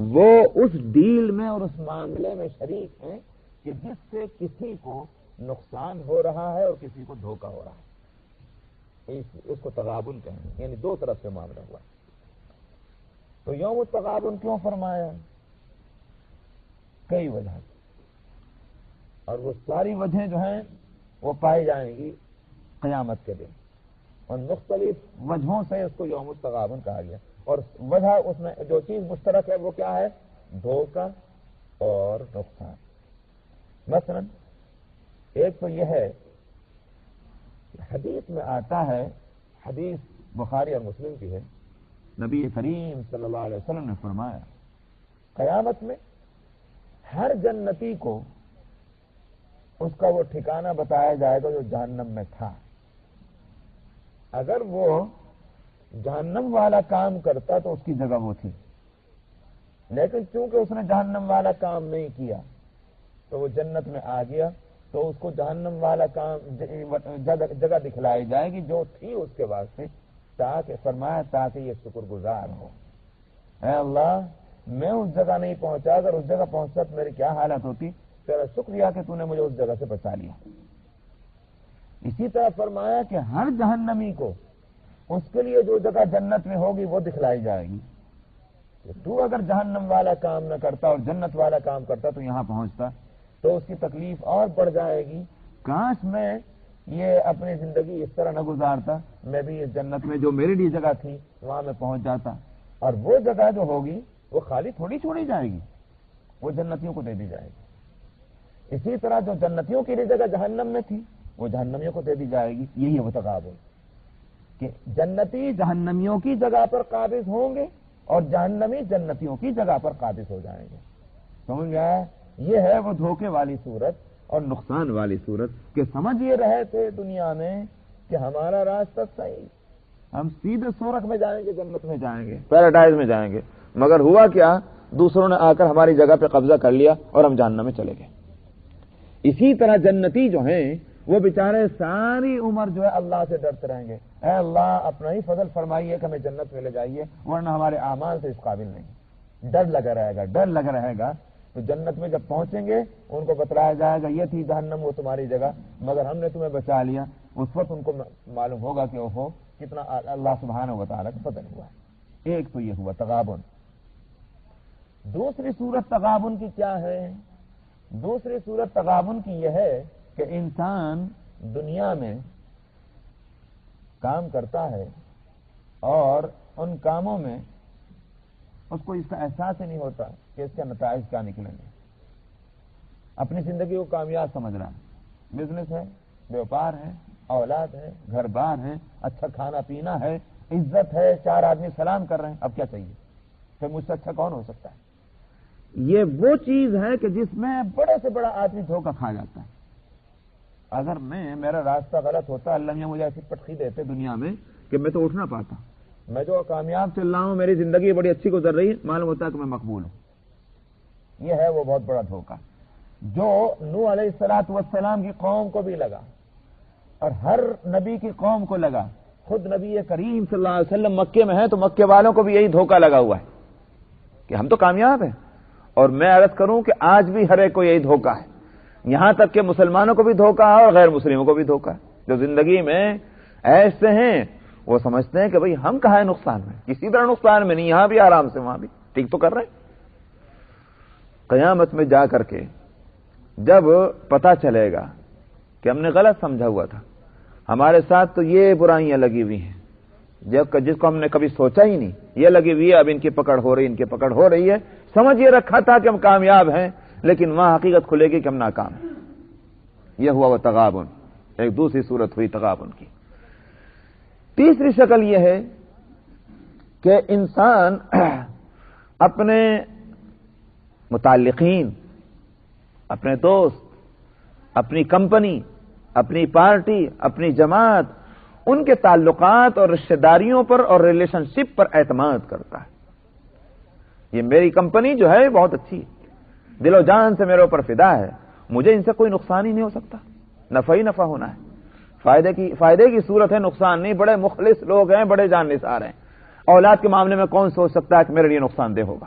وہ اس ڈیل میں اور اس معاملے میں شریک ہیں کہ جس سے کسی کو نقصان ہو رہا ہے اور کسی کو دھوکہ ہو رہا ہے، اس کو تغابن کہیں گے، یعنی دو طرف سے معاملہ ہوا۔ تو یوم التغابن کیوں فرمایا؟ کئی وجہ، اور وہ ساری وجہیں جو ہیں وہ پائی جائیں گی قیامت کے دن، اور مختلف وجہوں سے اس کو یوم التغابن کہا گیا۔ اور وجہ اس میں جو چیز مشترک ہے وہ کیا ہے؟ دھوکہ اور نقصان۔ مثلا ایک تو یہ ہے کہ حدیث میں آتا ہے، حدیث بخاری اور مسلم کی ہے، نبی کریم صلی اللہ علیہ وسلم نے فرمایا قیامت میں ہر جنتی کو اس کا وہ ٹھکانہ بتایا جائے گا جو جہنم میں تھا۔ اگر وہ جہنم والا کام کرتا تو اس کی جگہ وہ تھی، لیکن چونکہ اس نے جہنم والا کام نہیں کیا تو وہ جنت میں آ گیا، تو اس کو جہنم والا کام جگہ دکھلائی جائے گی جو تھی اس کے واسطے، تاکہ فرمایا تاکہ یہ شکر گزار ہو، اے اللہ میں اس جگہ نہیں پہنچا، اگر اس جگہ پہنچتا تو میری کیا حالت ہوتی، تیرا شکریہ کہ تو نے مجھے اس جگہ سے بچا لیا۔ اسی طرح فرمایا کہ ہر جہنمی کو اس کے لیے جو جگہ جنت میں ہوگی وہ دکھلائی جائے گی کہ تو اگر جہنم والا کام نہ کرتا اور جنت والا کام کرتا تو یہاں پہنچتا، تو اس کی تکلیف اور بڑھ جائے گی، کاش میں یہ اپنی زندگی اس طرح نہ گزارتا، میں بھی اس جنت میں جو میرے لیے جگہ تھی وہاں میں پہنچ جاتا۔ اور وہ جگہ جو ہوگی وہ خالی تھوڑی چھوڑی جائے گی، وہ جنتیوں کو دے دی جائے گی۔ اسی طرح جو جنتیوں کی جگہ جہنم میں تھی وہ جہنمیوں کو دے دی جائے گی۔ یہی ہے وہ تغابن کہ جنتی جہنمیوں کی جگہ پر قابض ہوں گے اور جہنمی جنتیوں کی جگہ پر قابض ہو جائیں گے۔ سمجھ میں آیا؟ یہ ہے وہ دھوکے والی صورت اور نقصان والی صورت کہ سمجھ یہ رہے تھے دنیا میں کہ ہمارا راستہ صحیح، ہم سیدھے سورخ میں جائیں گے، جنت میں جائیں گے، پیراڈائز میں جائیں گے، مگر ہوا کیا؟ دوسروں نے آ کر ہماری جگہ پہ قبضہ کر لیا اور ہم جہنم میں چلے گئے۔ اسی طرح جنتی جو ہیں وہ بیچارے ساری عمر جو ہے اللہ سے ڈرتے رہیں گے، اے اللہ اپنا ہی فضل فرمائیے کہ ہمیں جنت میں لے جائیے، ورنہ ہمارے اعمال سے اس قابل نہیں۔ ڈر لگا رہے گا، ڈر لگا رہے گا۔ تو جنت میں جب پہنچیں گے ان کو بتلایا جائے گا یہ تھی جہنم وہ تمہاری جگہ، مگر ہم نے تمہیں بچا لیا۔ اس وقت ان کو معلوم ہوگا کہ اوہو کتنا اللہ سبحانہ و تعالیٰ کا فضل ہوا ہے۔ ایک تو یہ ہوا تغابن۔ دوسری صورت تغابن کی کیا ہے؟ دوسری صورت تغابن کی یہ ہے کہ انسان دنیا میں کام کرتا ہے اور ان کاموں میں اس کو اس کا احساس ہی نہیں ہوتا کہ اس کے نتائج کیا نکلیں گے۔ اپنی زندگی کو کامیاب سمجھ رہا ہے، بزنس ہے، بیوپار ہے، اولاد ہے، گھر بار ہے، اچھا کھانا پینا ہے، عزت ہے، چار آدمی سلام کر رہے ہیں، اب کیا چاہیے؟ پھر مجھ سے اچھا کون ہو سکتا ہے؟ یہ وہ چیز ہے کہ جس میں بڑے سے بڑا آدمی دھوکہ کھا جاتا ہے۔ اگر میرا راستہ غلط ہوتا، اللہ میاں مجھے ایسی پٹخی دیتے دنیا میں کہ میں تو اٹھ نہ پاتا، میں جو کامیاب چل رہا ہوں، میری زندگی بڑی اچھی گزر رہی ہے، معلوم ہوتا ہے کہ میں مقبول ہوں۔ یہ ہے وہ بہت بڑا دھوکہ جو نوح علیہ الصلوۃ والسلام کی قوم کو بھی لگا اور ہر نبی کی قوم کو لگا۔ خود نبی کریم صلی اللہ علیہ وسلم مکے میں ہیں تو مکے والوں کو بھی یہی دھوکہ لگا ہوا ہے کہ ہم تو کامیاب ہیں، اور میں عرض کروں کہ آج بھی ہر ایک کو یہی دھوکہ ہے، یہاں تک کہ مسلمانوں کو بھی دھوکہ ہے اور غیر مسلموں کو بھی دھوکہ ہے۔ جو زندگی میں ایسے ہیں وہ سمجھتے ہیں کہ بھئی ہم کہاں ہے نقصان میں، کسی طرح نقصان میں نہیں، یہاں بھی آرام سے وہاں بھی ٹھیک تو کر رہے ہیں۔ قیامت میں جا کر کے جب پتہ چلے گا کہ ہم نے غلط سمجھا ہوا تھا، ہمارے ساتھ تو یہ برائیاں لگی ہوئی ہیں جس کو ہم نے کبھی سوچا ہی نہیں، یہ لگی ہوئی ہے، اب ان کی پکڑ ہو رہی، ان کی پکڑ ہو رہی ہے، سمجھ یہ رکھا تھا کہ ہم کامیاب ہیں، لیکن وہاں حقیقت کھلے گی کہ ہم ناکام ہیں۔ یہ ہوا وہ تغابن، ایک دوسری صورت ہوئی تغابن کی۔ تیسری شکل یہ ہے کہ انسان اپنے متعلقین، اپنے دوست، اپنی کمپنی، اپنی پارٹی، اپنی جماعت، ان کے تعلقات اور رشتہ داریوں پر اور ریلیشن شپ پر اعتماد کرتا ہے۔ یہ میری کمپنی جو ہے بہت اچھی ہے، دل و جان سے میرے اوپر فدا ہے، مجھے ان سے کوئی نقصان ہی نہیں ہو سکتا، نفع ہی نفع ہونا ہے، فائدے کی صورت ہے، نقصان نہیں۔ بڑے مخلص لوگ ہیں، بڑے جان نثار ہیں، اولاد کے معاملے میں کون سوچ سکتا ہے کہ میرے لیے نقصان دہ ہوگا؟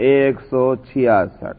166।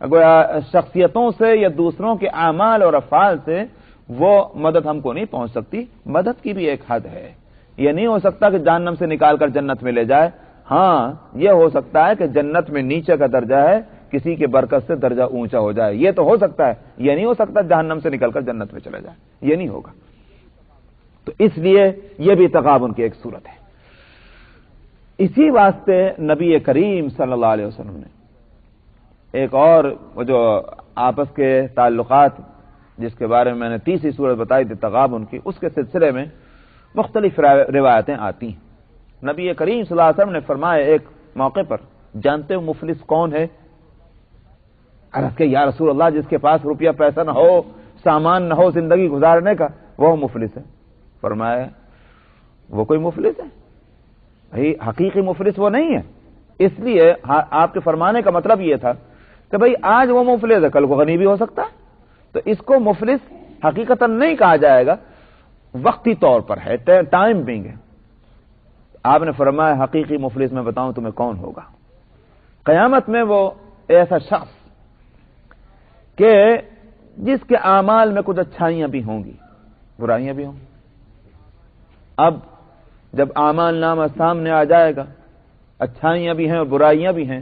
شخصیتوں سے یا دوسروں کے اعمال اور افعال سے وہ مدد ہم کو نہیں پہنچ سکتی. مدد کی بھی ایک حد ہے. یہ نہیں ہو سکتا کہ جہنم سے نکال کر جنت میں لے جائے. ہاں یہ ہو سکتا ہے کہ جنت میں نیچے کا درجہ ہے, کسی کے برکت سے درجہ اونچا ہو جائے, یہ تو ہو سکتا ہے. یہ نہیں ہو سکتا جہنم سے نکل کر جنت میں چلا جائے, یہ نہیں ہوگا. تو اس لیے یہ بھی تغابن کی ایک صورت ہے. اسی واسطے نبی کریم صلی اللہ علیہ وسلم نے ایک اور جو آپس کے تعلقات جس کے بارے میں نے تیسری صورت بتائی تھی تغابن کی, اس کے سلسلے میں مختلف روایتیں آتی ہیں. نبی کریم صلی اللہ علیہ وسلم نے فرمایا ایک موقع پر, جانتے ہو مفلس کون ہے؟ عرض کہ یا رسول اللہ, جس کے پاس روپیہ پیسہ نہ ہو, سامان نہ ہو زندگی گزارنے کا, وہ مفلس ہے. فرمایا وہ کوئی مفلس ہے؟ بھائی حقیقی مفلس وہ نہیں ہے. اس لیے آپ کے فرمانے کا مطلب یہ تھا کہ بھئی آج وہ مفلس ہے, کل کو غنی بھی ہو سکتا ہے. تو اس کو مفلس حقیقتاً نہیں کہا جائے گا, وقتی طور پر ہے, ٹائم بینگ ہے. آپ نے فرمایا حقیقی مفلس میں بتاؤں تمہیں کون ہوگا؟ قیامت میں وہ ایسا شخص کہ جس کے اعمال میں کچھ اچھائیاں بھی ہوں گی, برائیاں بھی ہوں گی. اب جب اعمال نامہ سامنے آ جائے گا, اچھائیاں بھی ہیں اور برائیاں بھی ہیں,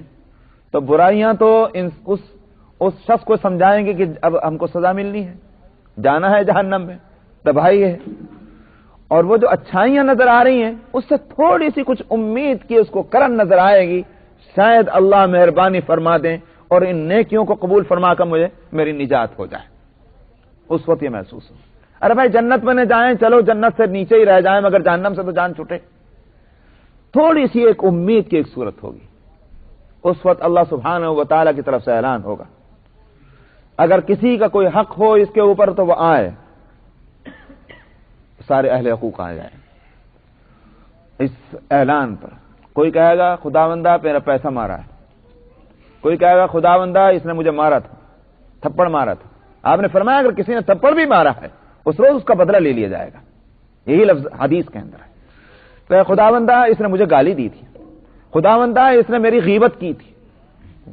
تو برائیاں تو اس شخص کو سمجھائیں گے کہ اب ہم کو سزا ملنی ہے, جانا ہے جہنم میں, تباہی ہے. اور وہ جو اچھائیاں نظر آ رہی ہیں اس سے تھوڑی سی کچھ امید کی اس کو کرن نظر آئے گی, شاید اللہ مہربانی فرما دیں اور ان نیکیوں کو قبول فرما کر مجھے میری نجات ہو جائے. اس وقت یہ محسوس ہو, ارے بھائی جنت میں نہ جائیں, چلو جنت سے نیچے ہی رہ جائیں, مگر جہنم سے تو جان چھوٹے. تھوڑی سی ایک امید کی ایک صورت ہوگی. اس وقت اللہ سبحانہ و تعالی کی طرف سے اعلان ہوگا, اگر کسی کا کوئی حق ہو اس کے اوپر تو وہ آئے, سارے اہل حقوق آ جائیں. اس اعلان پر کوئی کہے گا خداوندہ میرا پیسہ مارا ہے, کوئی کہے گا خداوندہ اس نے مجھے مارا تھا, تھپڑ مارا تھا. آپ نے فرمایا اگر کسی نے تھپڑ بھی مارا ہے اس روز اس کا بدلہ لے لیا جائے گا. یہی لفظ حدیث کے اندر ہے. کہ خداوندہ اس نے مجھے گالی دی تھی, خداوندہ اس نے میری غیبت کی تھی.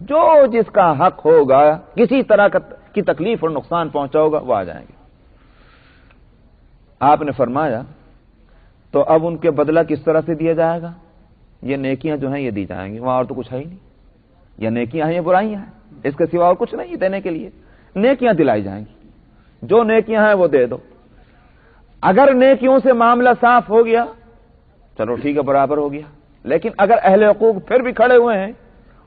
جو جس کا حق ہوگا, کسی طرح کی تکلیف اور نقصان پہنچا ہوگا, وہ آ جائیں گے. آپ نے فرمایا تو اب ان کے بدلہ کس طرح سے دیا جائے گا؟ یہ نیکیاں جو ہیں یہ دی جائیں گی, وہاں اور تو کچھ ہے ہی نہیں. یہ نیکیاں ہیں, یہ برائیاں ہیں, اس کے سوا اور کچھ نہیں دینے کے لیے. نیکیاں دلائی جائیں گی, جو نیکیاں ہیں وہ دے دو. اگر نیکیوں سے معاملہ صاف ہو گیا چلو ٹھیک ہے, برابر ہو گیا. لیکن اگر اہل حقوق پھر بھی کھڑے ہوئے ہیں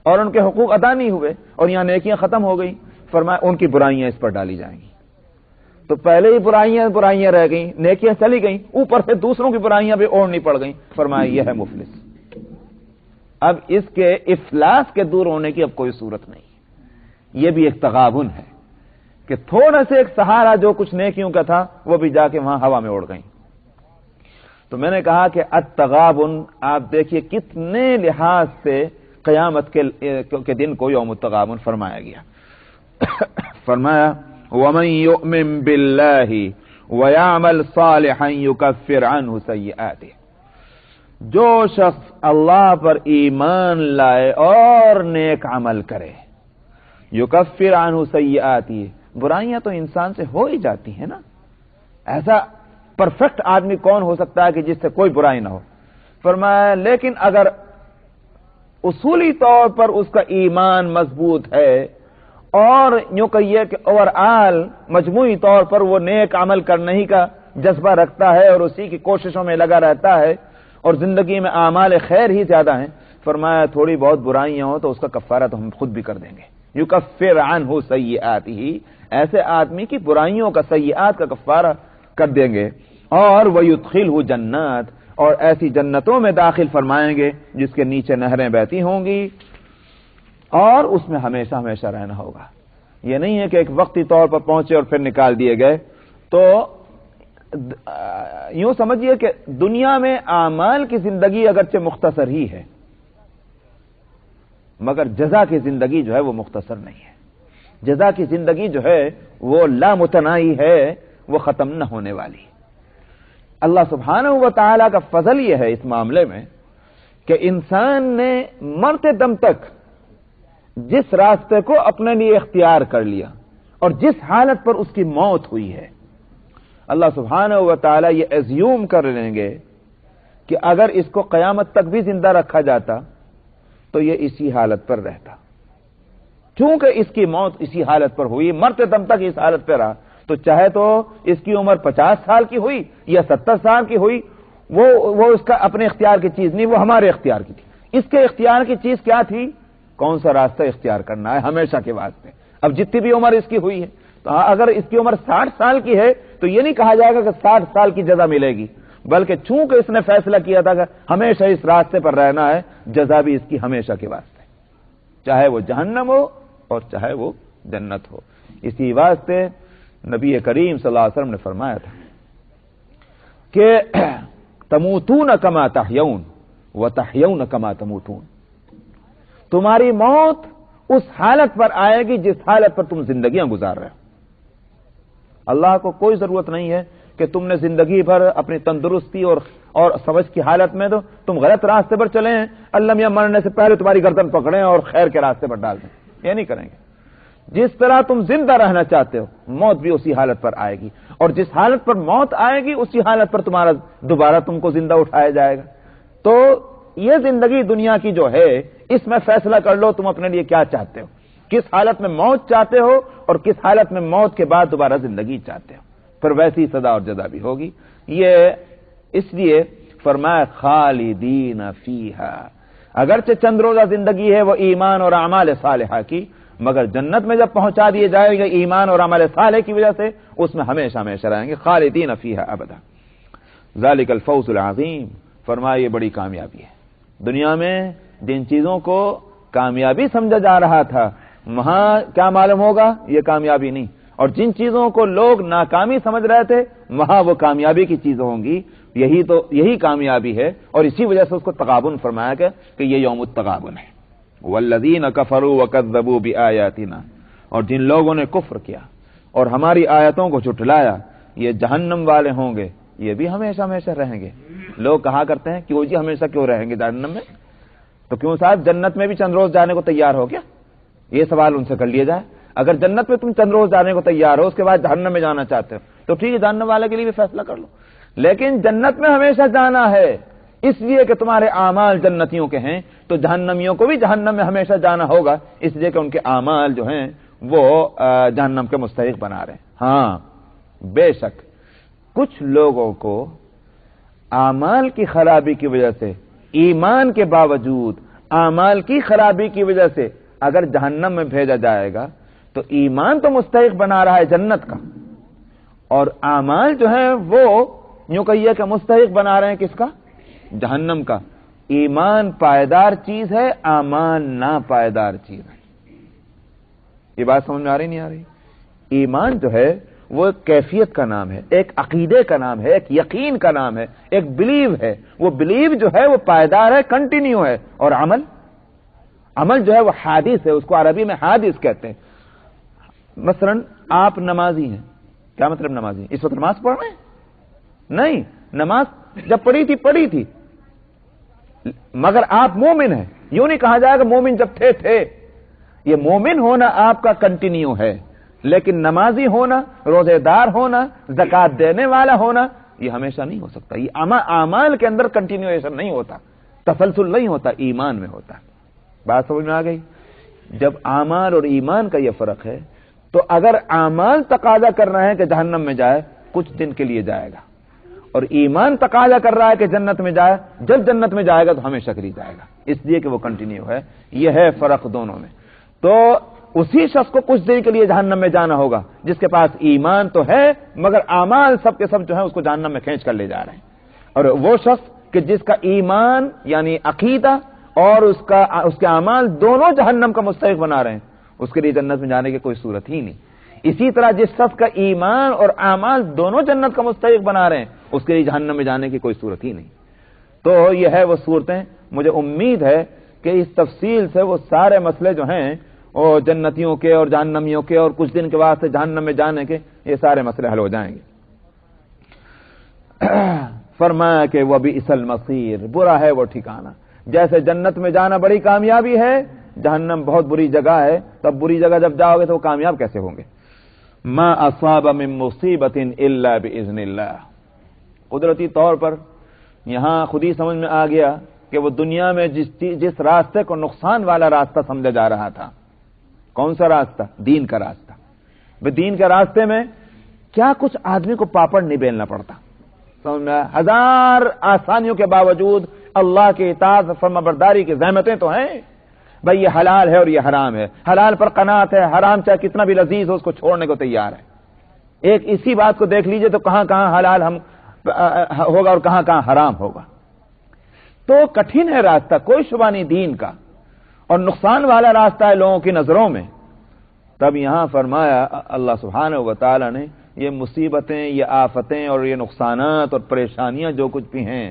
اور ان کے حقوق ادا نہیں ہوئے اور یہاں نیکیاں ختم ہو گئی, فرمایا ان کی برائیاں اس پر ڈالی جائیں گی. تو پہلے ہی برائیاں رہ گئیں, نیکیاں چلی گئیں, اوپر سے دوسروں کی برائیاں بھی اوڑھنی پڑ گئیں. فرمایا یہ ہے مفلس. اب اس کے افلاس کے دور ہونے کی اب کوئی صورت نہیں. یہ بھی ایک تغابن ہے کہ تھوڑا سے ایک سہارا جو کچھ نیکیوں کا تھا وہ بھی جا کے وہاں ہوا میں اڑ گئیں. تو میں نے کہا کہ التغابن, آپ دیکھیے کتنے لحاظ سے قیامت کے دن کو یوم التغابن فرمایا گیا. فرمایا وَمَن يُؤْمِن بِاللَّهِ وَيَعْمَلْ صَالِحًا يُكَفِّرْ عَنْهُ سَيِّئَاتِهِ, جو شخص اللہ پر ایمان لائے اور نیک عمل کرے, یکفر عنہ سیئاتی, برائیاں تو انسان سے ہو ہی جاتی ہیں نا. ایسا پرفیکٹ آدمی کون ہو سکتا ہے کہ جس سے کوئی برائی نہ ہو؟ فرمایا لیکن اگر اصولی طور پر اس کا ایمان مضبوط ہے اور یوں کہیے کہ اوور آل مجموعی طور پر وہ نیک عمل کرنے ہی کا جذبہ رکھتا ہے اور اسی کی کوششوں میں لگا رہتا ہے اور زندگی میں اعمال خیر ہی زیادہ ہیں, فرمایا تھوڑی بہت برائیاں ہوں تو اس کا کفارہ تو ہم خود بھی کر دیں گے. یکفر عنہ سیئاتہ, ایسے آدمی کی برائیوں کا, سیئات کا کفارہ کر دیں گے. اور وَيُدْخِلْهُ جنات, اور ایسی جنتوں میں داخل فرمائیں گے جس کے نیچے نہریں بہتی ہوں گی اور اس میں ہمیشہ ہمیشہ رہنا ہوگا. یہ نہیں ہے کہ ایک وقتی طور پر پہنچے اور پھر نکال دیے گئے. تو یوں سمجھیے کہ دنیا میں اعمال کی زندگی اگرچہ مختصر ہی ہے مگر جزا کی زندگی جو ہے وہ مختصر نہیں ہے. جزا کی زندگی جو ہے وہ لامتناہی ہے, وہ ختم نہ ہونے والی. اللہ سبحانہ و تعالی کا فضل یہ ہے اس معاملے میں کہ انسان نے مرتے دم تک جس راستے کو اپنے لیے اختیار کر لیا اور جس حالت پر اس کی موت ہوئی ہے، اللہ سبحانہ و تعالی یہ ایزیوم کر لیں گے کہ اگر اس کو قیامت تک بھی زندہ رکھا جاتا تو یہ اسی حالت پر رہتا. چونکہ اس کی موت اسی حالت پر ہوئی، مرتے دم تک اس حالت پہ رہا، تو چاہے تو اس کی عمر 50 سال کی ہوئی یا 70 سال کی ہوئی، وہ اس کا اپنے اختیار کی چیز نہیں، وہ ہمارے اختیار کی تھی. اس کے اختیار کی چیز کیا تھی؟ کون سا راستہ اختیار کرنا ہے ہمیشہ کے واسطے. اب جتنی بھی عمر اس کی ہوئی ہے، تو اگر اس کی عمر 60 سال کی ہے تو یہ نہیں کہا جائے گا کہ 60 سال کی جزا ملے گی، بلکہ چونکہ اس نے فیصلہ کیا تھا کہ ہمیشہ اس راستے پر رہنا ہے، جزا بھی اس کی ہمیشہ کے واسطے، چاہے وہ جہنم ہو اور چاہے وہ جنت ہو. اسی واسطے نبی کریم صلی اللہ علیہ وسلم نے فرمایا تھا کہ تموتون کما تحیون وتحیون کما تموتون. تمہاری موت اس حالت پر آئے گی جس حالت پر تم زندگیاں گزار رہے ہو. اللہ کو کوئی ضرورت نہیں ہے کہ تم نے زندگی بھر اپنی تندرستی اور سمجھ کی حالت میں تو تم غلط راستے پر چلے ہیں، اللہ میاں مرنے سے پہلے تمہاری گردن پکڑیں اور خیر کے راستے پر ڈال دیں. یہ نہیں کریں گے. جس طرح تم زندہ رہنا چاہتے ہو، موت بھی اسی حالت پر آئے گی، اور جس حالت پر موت آئے گی اسی حالت پر تمہارا دوبارہ تم کو زندہ اٹھایا جائے گا. تو یہ زندگی دنیا کی جو ہے، اس میں فیصلہ کر لو تم اپنے لیے کیا چاہتے ہو، کس حالت میں موت چاہتے ہو اور کس حالت میں موت کے بعد دوبارہ زندگی چاہتے ہو، پھر ویسی سزا اور جزا بھی ہوگی. یہ اس لیے فرمایا خالدین فیہا، اگرچہ چند روزہ زندگی ہے وہ ایمان اور اعمال صالحہ کی، مگر جنت میں جب پہنچا دیے جائے گا ایمان اور عمل صالح کی وجہ سے، اس میں ہمیشہ ہمیشہ رہیں گے. خالدین فیہا ابدا. ذالک الفوز العظیم. فرمایا یہ بڑی کامیابی ہے. دنیا میں جن چیزوں کو کامیابی سمجھا جا رہا تھا، وہاں کیا معلوم ہوگا؟ یہ کامیابی نہیں. اور جن چیزوں کو لوگ ناکامی سمجھ رہے تھے، وہاں وہ کامیابی کی چیزیں ہوں گی. یہی کامیابی ہے، اور اسی وجہ سے اس کو تغابن فرمایا گیا کہ یہ یوم التغابن ہے. والذین کفروا وکذبوا بآیاتنا، اور جن لوگوں نے کفر کیا اور ہماری آیتوں کو جھٹلایا، یہ جہنم والے ہوں گے. یہ بھی ہمیشہ ہمیشہ رہیں گے. لوگ کہا کرتے ہیں کہ جی ہمیشہ کیوں رہیں گے جہنم میں؟ تو کیوں صاحب جنت میں بھی چند روز جانے کو تیار ہو کیا؟ یہ سوال ان سے کر لیا جائے. اگر جنت میں تم چند روز جانے کو تیار ہو، اس کے بعد جہنم میں جانا چاہتے ہو، تو ٹھیک ہے، جہنم والے کے لیے بھی فیصلہ کر لو. لیکن جنت میں ہمیشہ جانا ہے اس لیے کہ تمہارے اعمال جنتیوں کے ہیں، تو جہنمیوں کو بھی جہنم میں ہمیشہ جانا ہوگا اس لیے کہ ان کے اعمال جو ہیں وہ جہنم کے مستحق بنا رہے ہیں. ہاں بے شک کچھ لوگوں کو اعمال کی خرابی کی وجہ سے، ایمان کے باوجود اعمال کی خرابی کی وجہ سے اگر جہنم میں بھیجا جائے گا، تو ایمان تو مستحق بنا رہا ہے جنت کا، اور اعمال جو ہیں وہ یوں کہیے کہ مستحق بنا رہے ہیں کس کا؟ جہنم کا. ایمان پائیدار چیز ہے، اعمال ناپائیدار چیز ہے. یہ بات سمجھ میں آ رہی نہیں آ رہی؟ ایمان جو ہے وہ ایک کیفیت کا نام ہے، ایک عقیدے کا نام ہے، ایک یقین کا نام ہے، ایک بلیو ہے. وہ بلیو جو ہے وہ پائیدار ہے، کنٹینیو ہے. اور عمل جو ہے وہ حادث ہے، اس کو عربی میں حادث کہتے ہیں. مثلا آپ نمازی ہیں. کیا مطلب نمازی؟ اس وقت نماز پڑھ رہے ہیں؟ نہیں، نماز جب پڑھی تھی، مگر آپ مومن ہیں. یوں نہیں کہا جائے گا مومن جب تھے. یہ مومن ہونا آپ کا کنٹینیو ہے، لیکن نمازی ہونا، روزے دار ہونا، زکات دینے والا ہونا، یہ ہمیشہ نہیں ہو سکتا. یہ اعمال کے اندر کنٹینیویشن نہیں ہوتا، تسلسل نہیں ہوتا، ایمان میں ہوتا. بات سمجھ میں آ گئی؟ جب اعمال اور ایمان کا یہ فرق ہے، تو اگر اعمال تقاضا کر رہے ہیں کہ جہنم میں جائے، کچھ دن کے لیے جائے گا، اور ایمان تقاضا کر رہا ہے کہ جنت میں جائے، جب جنت میں جائے گا تو ہمیشہ کے لیے جائے گا، اس لیے کہ وہ کنٹینیو ہے. یہ ہے فرق دونوں میں. تو اسی شخص کو کچھ دیر کے لیے جہنم میں جانا ہوگا جس کے پاس ایمان تو ہے مگر اعمال سب کے سب جو ہے اس کو جہنم میں کھینچ کر لے جا رہے ہیں. اور وہ شخص کہ جس کا ایمان یعنی عقیدہ اور اس کے اعمال دونوں جہنم کا مستحق بنا رہے ہیں، اس کے لیے جنت میں جانے کی کوئی صورت ہی نہیں. اسی طرح جس شخص کا ایمان اور اعمال دونوں جنت کا مستحق بنا رہے ہیں، اس کے لیے جہنم میں جانے کی کوئی صورت ہی نہیں. تو یہ ہے وہ صورتیں. مجھے امید ہے کہ اس تفصیل سے وہ سارے مسئلے جو ہیں وہ جنتیوں کے اور جہنمیوں کے اور کچھ دن کے بعد سے جہنم میں جانے کے، یہ سارے مسئلے حل ہو جائیں گے. فرمایا کہ وہ بھی اصل مصیر، برا ہے وہ ٹھکانہ. جیسے جنت میں جانا بڑی کامیابی ہے، جہنم بہت بری جگہ ہے، تب بری جگہ جب جاؤ گے تو وہ کامیاب کیسے ہوں گے؟ ما اصاب من مصیبت الا باذن اللہ. قدرتی طور پر یہاں خود ہی سمجھ میں آ گیا کہ وہ دنیا میں جس راستے کو نقصان والا راستہ سمجھا جا رہا تھا، کون سا راستہ؟ دین کا راستہ. دین کے راستے میں کیا کچھ آدمی کو پاپڑ نہیں بیلنا پڑتا، سمجھ میں؟ ہزار آسانیوں کے باوجود اللہ کے اطاعت فرما برداری کی زحمتیں تو ہیں. بھئی یہ حلال ہے اور یہ حرام ہے، حلال پر قناعت ہے، حرام چاہے کتنا بھی لذیذ ہو اس کو چھوڑنے کو تیار ہے. ایک اسی بات کو دیکھ لیجئے تو کہاں کہاں حلال ہوگا اور کہاں کہاں حرام ہوگا. تو کٹھن ہے راستہ، کوئی شبہ نہیں دین کا، اور نقصان والا راستہ ہے لوگوں کی نظروں میں. تب یہاں فرمایا اللہ سبحانہ و تعالی نے یہ مصیبتیں، یہ آفتیں اور یہ نقصانات اور پریشانیاں جو کچھ بھی ہیں،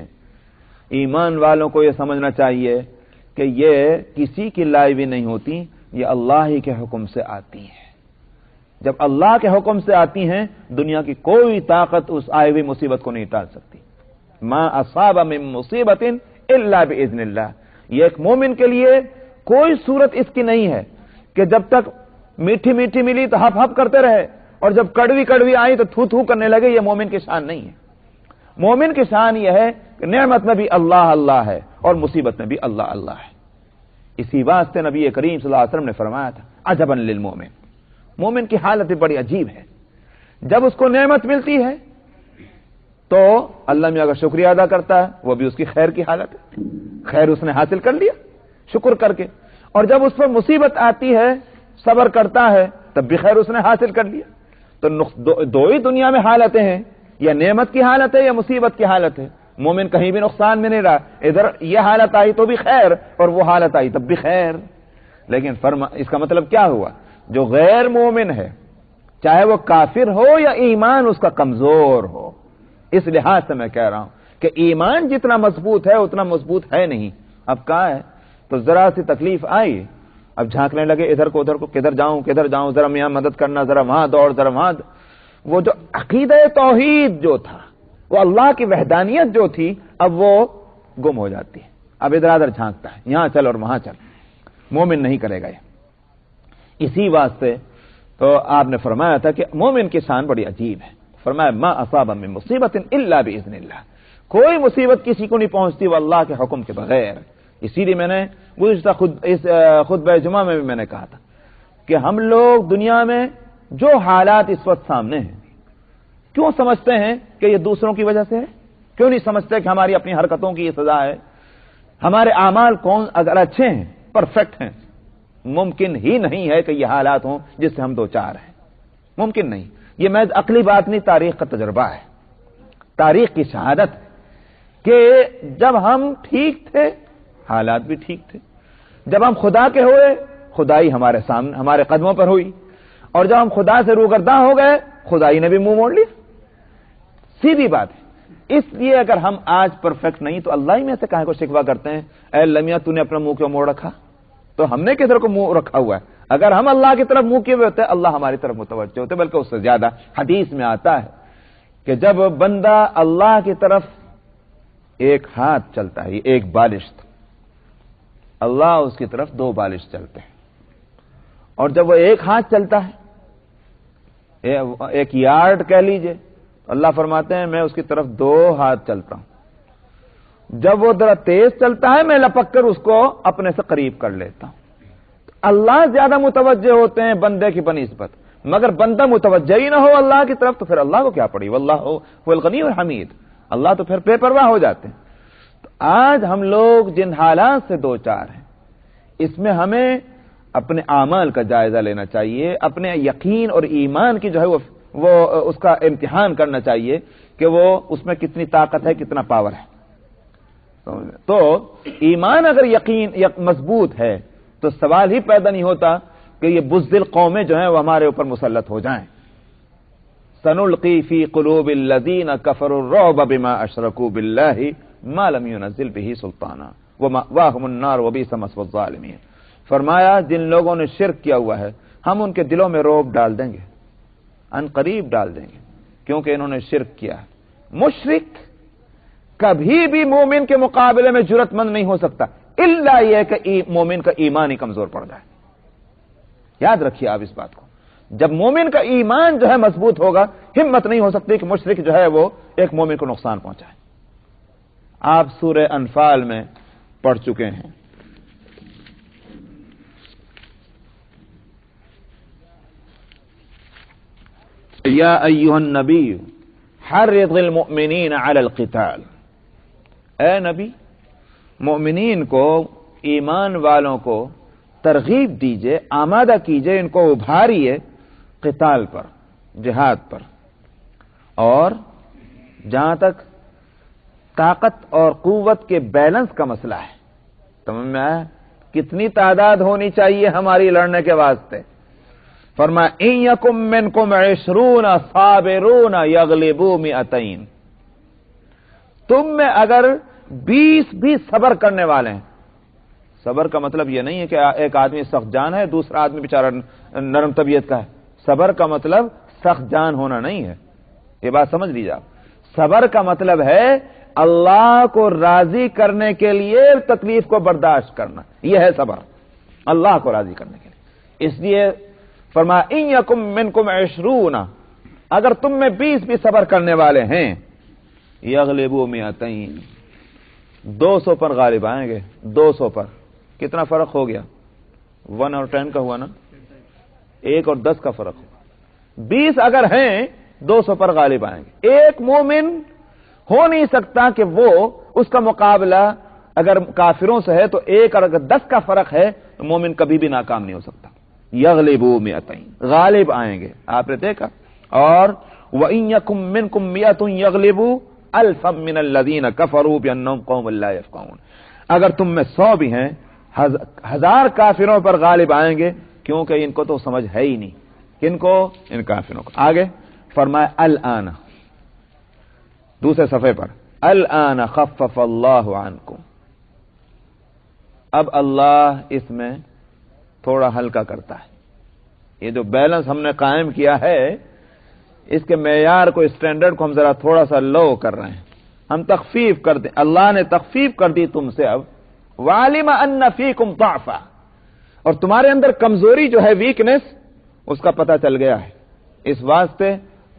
ایمان والوں کو یہ سمجھنا چاہیے کہ یہ کسی کی لائی بھی نہیں ہوتی، یہ اللہ ہی کے حکم سے آتی ہیں. جب اللہ کے حکم سے آتی ہیں دنیا کی کوئی طاقت اس آئی ہوئی مصیبت کو نہیں ٹال سکتی. ما اصاب من مصیبت الا باذن اللہ. یہ ایک مومن کے لیے کوئی صورت اس کی نہیں ہے کہ جب تک میٹھی میٹھی ملی تو ہپ ہپ کرتے رہے اور جب کڑوی کڑوی آئی تو تھو تھو کرنے لگے. یہ مومن کی شان نہیں ہے. مومن کی شان یہ ہے کہ نعمت میں بھی اللہ اللہ ہے اور مصیبت میں بھی اللہ اللہ ہے. اسی واسطے نبی کریم صلی اللہ علیہ وسلم نے فرمایا تھا عجبا للمومن. مومن کی حالت بڑی عجیب ہے. جب اس کو نعمت ملتی ہے تو اللہ میں اگر شکریہ ادا کرتا ہے وہ بھی اس کی خیر کی حالت ہے، خیر اس نے حاصل کر لیا شکر کر کے. اور جب اس پر مصیبت آتی ہے صبر کرتا ہے تب بھی خیر اس نے حاصل کر لیا. تو دو ہی دنیا میں حالتیں ہیں، یا نعمت کی حالت ہے یا مصیبت کی حالت ہے. مومن کہیں بھی نقصان میں نہیں رہا، ادھر یہ حالت آئی تو بھی خیر اور وہ حالت آئی تب بھی خیر. لیکن اس کا مطلب کیا ہوا؟ جو غیر مومن ہے چاہے وہ کافر ہو یا ایمان اس کا کمزور ہو، اس لحاظ سے میں کہہ رہا ہوں کہ ایمان جتنا مضبوط ہے اتنا مضبوط ہے نہیں. اب کہا ہے تو ذرا سی تکلیف آئی اب جھانکنے لگے ادھر کو ادھر کو، کدھر جاؤں، ذرا میاں مدد کرنا، ذرا وہاں دوڑ، ذرا وہاں. وہ جو عقیدہ توحید جو تھا، وہ اللہ کی وحدانیت جو تھی، اب وہ گم ہو جاتی ہے. اب ادھر ادھر جھانکتا ہے، یہاں چل اور وہاں چل. مومن نہیں کرے گا یہ. اسی واسطے تو آپ نے فرمایا تھا کہ مومن کی شان بڑی عجیب ہے. فرمایا ما اصاب من مصیبت الا باذن اللہ. کوئی مصیبت کسی کو نہیں پہنچتی وہ اللہ کے حکم کے بغیر. اسی لیے میں نے گزشتہ خطبہ جمعہ میں بھی میں نے کہا تھا کہ ہم لوگ دنیا میں جو حالات اس وقت سامنے ہیں کیوں سمجھتے ہیں کہ یہ دوسروں کی وجہ سے ہے؟ کیوں نہیں سمجھتے کہ ہماری اپنی حرکتوں کی یہ سزا ہے؟ ہمارے اعمال اگر اچھے ہیں، پرفیکٹ ہیں، ممکن ہی نہیں ہے کہ یہ حالات ہوں جس سے ہم دو چار ہیں. ممکن نہیں. یہ میں عقلی بات نہیں، تاریخ کا تجربہ ہے، تاریخ کی شہادت ہے کہ جب ہم ٹھیک تھے حالات بھی ٹھیک تھے. جب ہم خدا کے ہوئے خدائی ہمارے سامنے ہمارے قدموں پر ہوئی، اور جب ہم خدا سے روگرداں ہو گئے خدائی نے بھی منہ موڑ لیا. سیدھی بات ہے. اس لیے اگر ہم آج پرفیکٹ نہیں تو اللہ ہی میں سے کہاں کو شکوہ کرتے ہیں اے اللہ میاں تو نے اپنا منہ کیوں موڑ رکھا؟ تو ہم نے کدھر کو منہ رکھا ہوا ہے؟ اگر ہم اللہ کی طرف منہ کیے ہوئے ہوتے اللہ ہماری طرف متوجہ ہوتے. بلکہ اس سے زیادہ حدیث میں آتا ہے کہ جب بندہ اللہ کی طرف ایک ہاتھ چلتا ہے، ایک بالش، اللہ اس کی طرف دو بالش چلتے ہیں. اور جب وہ ایک ہاتھ چلتا ہے، ایک یارڈ کہہ لیجئے، اللہ فرماتے ہیں میں اس کی طرف دو ہاتھ چلتا ہوں. جب وہ ذرا تیز چلتا ہے میں لپک کر اس کو اپنے سے قریب کر لیتا ہوں. اللہ زیادہ متوجہ ہوتے ہیں بندے کی بنسبت. مگر بندہ متوجہ ہی نہ ہو اللہ کی طرف تو پھر اللہ کو کیا پڑی؟ واللہ هو الغنی الحمید. اللہ تو پھر بے پرواہ ہو جاتے ہیں. تو آج ہم لوگ جن حالات سے دو چار ہیں اس میں ہمیں اپنے اعمال کا جائزہ لینا چاہیے، اپنے یقین اور ایمان کی جو ہے وہ اس کا امتحان کرنا چاہیے کہ وہ اس میں کتنی طاقت ہے، کتنا پاور ہے. تو ایمان اگر یقین مضبوط ہے تو سوال ہی پیدا نہیں ہوتا کہ یہ بزدل قومیں جو ہیں وہ ہمارے اوپر مسلط ہو جائیں. سنلقی فی قلوب الذین کفروا الرعب بما اشرکوا باللہ ما لم ينزل به سلطانا ومأواہم النار وبئس مثوى الظالمین. فرمایا جن لوگوں نے شرک کیا ہوا ہے ہم ان کے دلوں میں رعب ڈال دیں گے، ان قریب ڈال دیں گے، کیونکہ انہوں نے شرک کیا ہے. مشرک کبھی بھی مومن کے مقابلے میں جرأت مند نہیں ہو سکتا. الا یہ کہ مومن کا ایمان ہی کمزور پڑ جائے. یاد رکھیے آپ اس بات کو. جب مومن کا ایمان جو ہے مضبوط ہوگا، ہمت نہیں ہو سکتی کہ مشرک جو ہے وہ ایک مومن کو نقصان پہنچائے. آپ سورہ انفال میں پڑھ چکے ہیں. یا ایھا النبی حرض المؤمنین علی القتال. اے نبی، مؤمنین کو، ایمان والوں کو ترغیب دیجئے، آمادہ کیجئے، ان کو ابھاریے قتال پر، جہاد پر. اور جہاں تک طاقت اور قوت کے بیلنس کا مسئلہ ہے، سمجھ میں آیا؟ کتنی تعداد ہونی چاہیے ہماری لڑنے کے واسطے؟ فرمایا ان یکم منکم 20 صابرون یغلبوا 200. تم میں اگر 20 بھی صبر کرنے والے ہیں. صبر کا مطلب یہ نہیں ہے کہ ایک آدمی سخت جان ہے، دوسرا آدمی بیچارہ نرم طبیعت کا ہے. صبر کا مطلب سخت جان ہونا نہیں ہے. یہ بات سمجھ لیجیے آپ. صبر کا مطلب ہے اللہ کو راضی کرنے کے لیے تکلیف کو برداشت کرنا. یہ ہے صبر، اللہ کو راضی کرنے کے لیے. اس لیے فرمایا ان یکم منکم 20، اگر تم میں 20 بھی صبر کرنے والے ہیں، یغلبوا 200، 200 پر غالب آئیں گے. 200 پر کتنا فرق ہو گیا؟ 1 اور 10 کا ہوا نا، 1 اور 10 کا فرق ہوا. 20 اگر ہیں 200 پر غالب آئیں گے. ایک مومن ہو نہیں سکتا کہ وہ اس کا مقابلہ اگر کافروں سے ہے تو 1 اور اگر 10 کا فرق ہے تو مومن کبھی بھی ناکام نہیں ہو سکتا. یغلبوا 200، غالب آئیں گے. آپ نے دیکھا. اور وَإِن يَكُن مِّنكُم 100 يَغْلِبُوا أَلْفًا مِّنَ الَّذِينَ كَفَرُوا بِأَنَّهُمْ قَوْمٌ لَّا يَفْقَهُونَ. اگر تم میں 100 بھی ہیں، 1000 کافروں پر غالب آئیں گے، کیونکہ ان کو تو سمجھ ہے ہی نہیں. کن کو؟ ان کافروں کو. آگے فرمایا الآن، دوسرے صفحے پر، الآن خفف اللہ عنکم. اب اللہ اس میں تھوڑا ہلکا کرتا ہے. یہ جو بیلنس ہم نے قائم کیا ہے، اس کے معیار کو، اسٹینڈرڈ کو ہم ذرا تھوڑا سا لو کر رہے ہیں. ہم تخفیف کر دیں. اللہ نے تخفیف کر دی تم سے. اب وَعَلِمَ أَنَّ فِيكُمْ ضَعْفًا، اور تمہارے اندر کمزوری جو ہے، ویکنس، اس کا پتہ چل گیا ہے. اس واسطے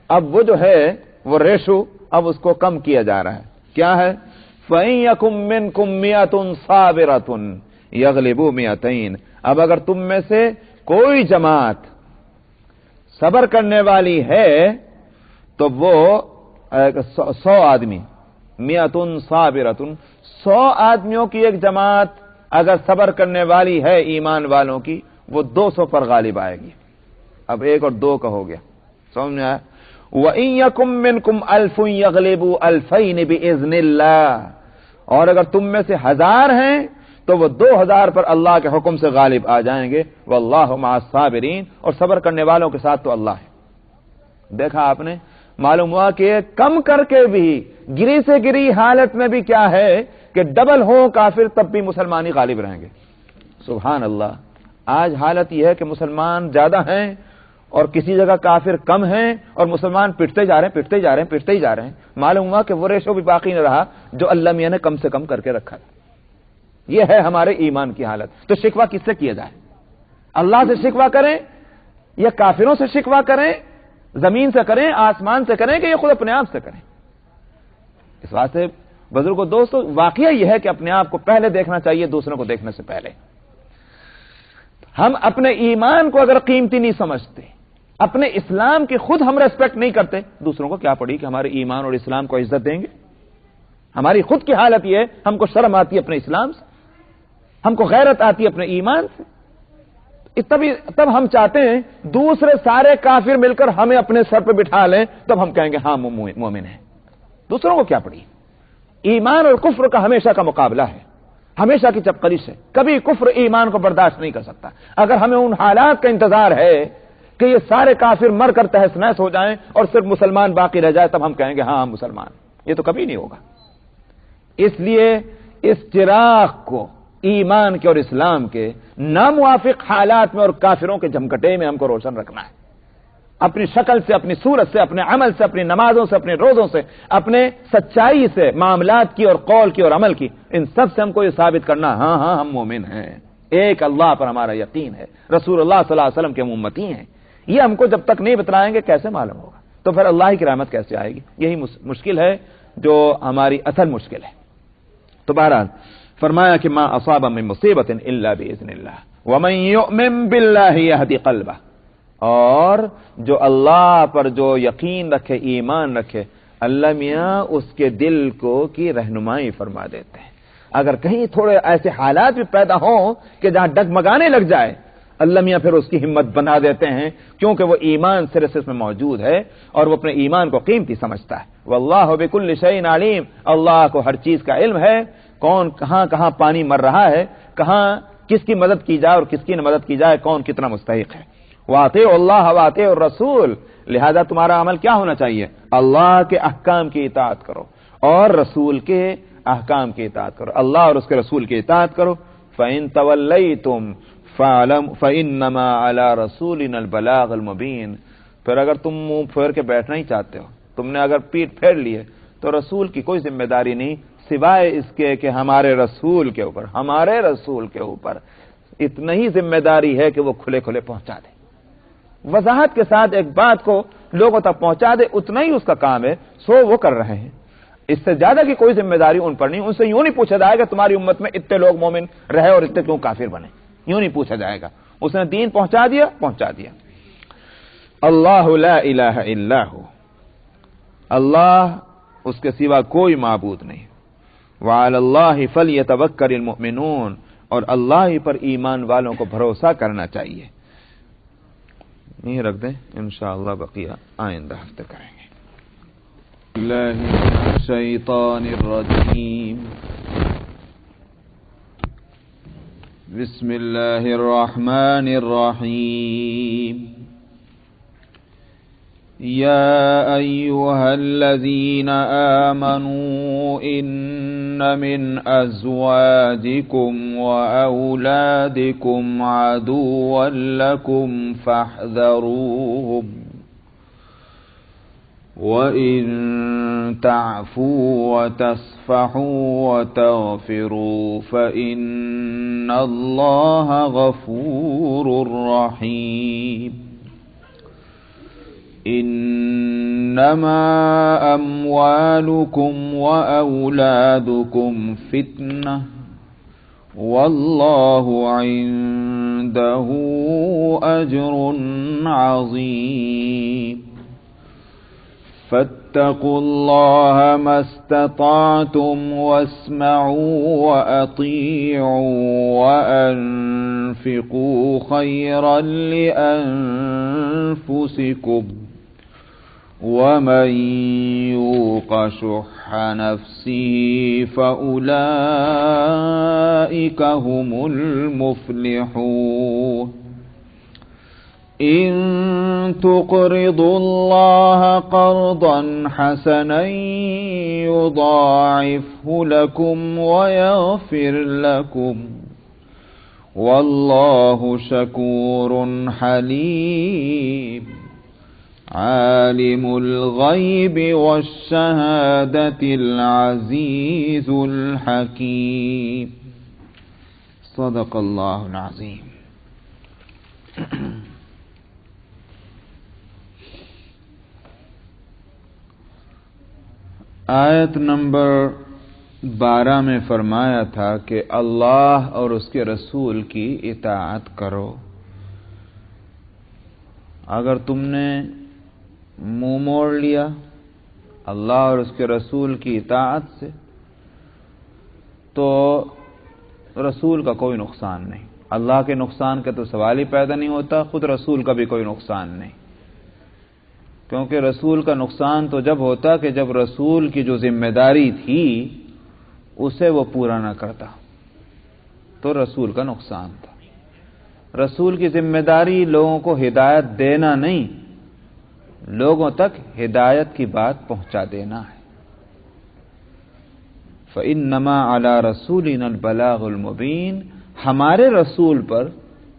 اب وہ جو ہے وہ ریشو اب اس کو کم کیا جا رہا ہے. کیا ہے؟ فَإِن يَكُن مِّنكُم 100 صَابِرَةٌ يَغْلِبُوا 200. اب اگر تم میں سے کوئی جماعت صبر کرنے والی ہے تو وہ 100 آدمی، 100 صابرۃ، 100 آدمیوں کی ایک جماعت اگر صبر کرنے والی ہے ایمان والوں کی، وہ 200 پر غالب آئے گی. اب 1 اور 2 کا ہو گیا. سمجھ میں آیا؟ وَإِن يَكُن مِّنكُمْ 1000 يَغْلِبُوا 2000 بِإِذْنِ اللَّهِ. اور اگر تم میں سے 1000 ہیں تو وہ 2000 پر اللہ کے حکم سے غالب آ جائیں گے. واللہ مع الصابرین، اور صبر کرنے والوں کے ساتھ تو اللہ ہے. دیکھا آپ نے، معلوم ہوا کہ کم کر کے بھی، گری سے گری حالت میں بھی کیا ہے کہ ڈبل ہو کافر تب بھی مسلمان ہی غالب رہیں گے. سبحان اللہ. آج حالت یہ ہے کہ مسلمان زیادہ ہیں اور کسی جگہ کافر کم ہیں، اور مسلمان پٹتے جا رہے ہیں، پٹتے جا رہے ہیں، پٹتے ہی جا رہے ہیں. معلوم ہوا کہ وہ ریشو بھی باقی نہ رہا جو اللہ میاں نے کم سے کم کر کے رکھا تھا. یہ ہے ہمارے ایمان کی حالت. تو شکوہ کس سے کیا جائے؟ اللہ سے شکوہ کریں یا کافروں سے شکوہ کریں؟ زمین سے کریں، آسمان سے کریں، کہ یہ خود اپنے آپ سے کریں؟ اس واسطے بزرگوں دوستو، واقعہ یہ ہے کہ اپنے آپ کو پہلے دیکھنا چاہیے دوسروں کو دیکھنے سے پہلے. ہم اپنے ایمان کو اگر قیمتی نہیں سمجھتے، اپنے اسلام کی خود ہم ریسپیکٹ نہیں کرتے، دوسروں کو کیا پڑی کہ ہمارے ایمان اور اسلام کو عزت دیں گے؟ ہماری خود کی حالت یہ ہے، ہم کو شرم آتی ہے اپنے اسلام سے، ہم کو غیرت آتی ہے اپنے ایمان سے. تب ہم چاہتے ہیں دوسرے سارے کافر مل کر ہمیں اپنے سر پہ بٹھا لیں، تب ہم کہیں گے ہاں مومن ہیں. دوسروں کو کیا پڑی؟ ایمان اور کفر کا ہمیشہ کا مقابلہ ہے، ہمیشہ کی چپقلش ہے. کبھی کفر ایمان کو برداشت نہیں کر سکتا. اگر ہمیں ان حالات کا انتظار ہے کہ یہ سارے کافر مر کر تہس نہس ہو جائیں اور صرف مسلمان باقی رہ جائے، تب ہم کہیں گے ہاں ہم مسلمان. یہ تو کبھی نہیں ہوگا. اس لیے اس چراغ کو ایمان کے اور اسلام کے ناموافق حالات میں اور کافروں کے جھمکٹے میں ہم کو روشن رکھنا ہے. اپنی شکل سے، اپنی صورت سے، اپنے عمل سے، اپنی نمازوں سے، اپنے روزوں سے، اپنے سچائی سے، معاملات کی اور قول کی اور عمل کی، ان سب سے ہم کو یہ ثابت کرنا ہاں ہم مومن ہیں، ایک اللہ پر ہمارا یقین ہے، رسول اللہ صلی اللہ علیہ وسلم کے امتی ہیں. یہ ہم کو جب تک نہیں بتلائیں گے کیسے معلوم ہوگا؟ تو پھر اللہ کی رحمت کیسے آئے گی؟ یہی مشکل ہے جو ہماری اصل مشکل ہے. تو بہرحال فرمایا کہ ما اصاب من مصیبت الا باذن اللہ ومن یؤمن باللہ یہدی قلبہ، اور جو اللہ پر جو یقین رکھے، ایمان رکھے، اللہ میاں اس کے دل کو کی رہنمائی فرما دیتے ہیں. اگر کہیں تھوڑے ایسے حالات بھی پیدا ہوں کہ جہاں ڈگمگانے لگ جائے، اللہ میاں پھر اس کی ہمت بنا دیتے ہیں، کیونکہ وہ ایمان سرے سے اس میں موجود ہے اور وہ اپنے ایمان کو قیمتی سمجھتا ہے. واللہ بکل شیء علیم، اللہ کو ہر چیز کا علم ہے، کون کہاں کہاں پانی مر رہا ہے، کہاں کس کی مدد کی جائے اور کس کی مدد کی جائے، کون کتنا مستحق ہے. واطیعوا اللہ واطیعوا الرسول، لہذا تمہارا عمل کیا ہونا چاہیے؟ اللہ کے احکام کی اطاعت کرو اور رسول کے احکام کی اطاعت کرو، اللہ اور اس کے رسول کی اطاعت کرو. فَإِن تَوَلَّيْتُمْ فَإِنَّمَا عَلَى رَسُولِنَا الْبَلَاغُ الْمُبِينُ، پھر اگر تم منہ پھیر کے بیٹھنا ہی چاہتے ہو، تم نے اگر پیٹ پھیر لیے، تو رسول کی کوئی ذمہ داری نہیں سوائے اس کے کہ ہمارے رسول کے اوپر اتنا ہی ذمہ داری ہے کہ وہ کھلے کھلے پہنچا دے، وضاحت کے ساتھ ایک بات کو لوگوں تک پہنچا دے، اتنا ہی اس کا کام ہے. سو وہ کر رہے ہیں، اس سے زیادہ کی کوئی ذمہ داری ان پر نہیں. ان سے یوں نہیں پوچھا جائے گا تمہاری امت میں اتنے لوگ مومن رہے اور اتنے کیوں کافر بنے، یوں نہیں پوچھا جائے گا. اس نے دین پہنچا دیا. اللہ لا الہ الا ہو، اللہ اس کے سوا کوئی معبود نہیں. وعلی اللہ فلیتوکل المؤمنون، اور اللہ ہی پر ایمان والوں کو بھروسہ کرنا چاہیے. یہ رکھ دیں، انشاءاللہ بقیہ آئندہ ہفتے کریں گے. اللہ من الشیطان الرجیم، بسم اللہ الرحمن الرحیم. یا ایہا الذین آمنوا ان من ازواجکم واولادکم عدوا لکم فاحذروہم وَإِن تَعْفُوا وَتَصْفَحُوا وَتَغْفِرُوا فَإِنَّ اللَّهَ غَفُورٌ رَّحِيمٌ. إِنَّمَا أَمْوَالُكُمْ وَأَوْلَادُكُمْ فِتْنَةٌ وَاللَّهُ عِندَهُ أَجْرٌ عَظِيمٌ. فاتقوا الله ما استطعتم واسمعوا وأطيعوا وأنفقوا خيرا لأنفسكم ومن يوق شح نفسه فأولئك هم المفلحون. إن تقرضوا الله قرضا حسنا يضاعفه لكم ويغفر لكم والله شكور حليم. عالم الغيب والشهادة العزيز الحكيم. صدق الله العظيم. آیت نمبر 12 میں فرمایا تھا کہ اللہ اور اس کے رسول کی اطاعت کرو. اگر تم نے منہ موڑ لیا اللہ اور اس کے رسول کی اطاعت سے تو رسول کا کوئی نقصان نہیں. اللہ کے نقصان کا تو سوال ہی پیدا نہیں ہوتا، خود رسول کا بھی کوئی نقصان نہیں، کیونکہ رسول کا نقصان تو جب ہوتا کہ جب رسول کی جو ذمہ داری تھی اسے وہ پورا نہ کرتا تو رسول کا نقصان تھا. رسول کی ذمہ داری لوگوں کو ہدایت دینا نہیں، لوگوں تک ہدایت کی بات پہنچا دینا ہے. فَإِنَّمَا عَلَى رَسُولِنَا الْبَلَاغُ الْمُبِينُ، ہمارے رسول پر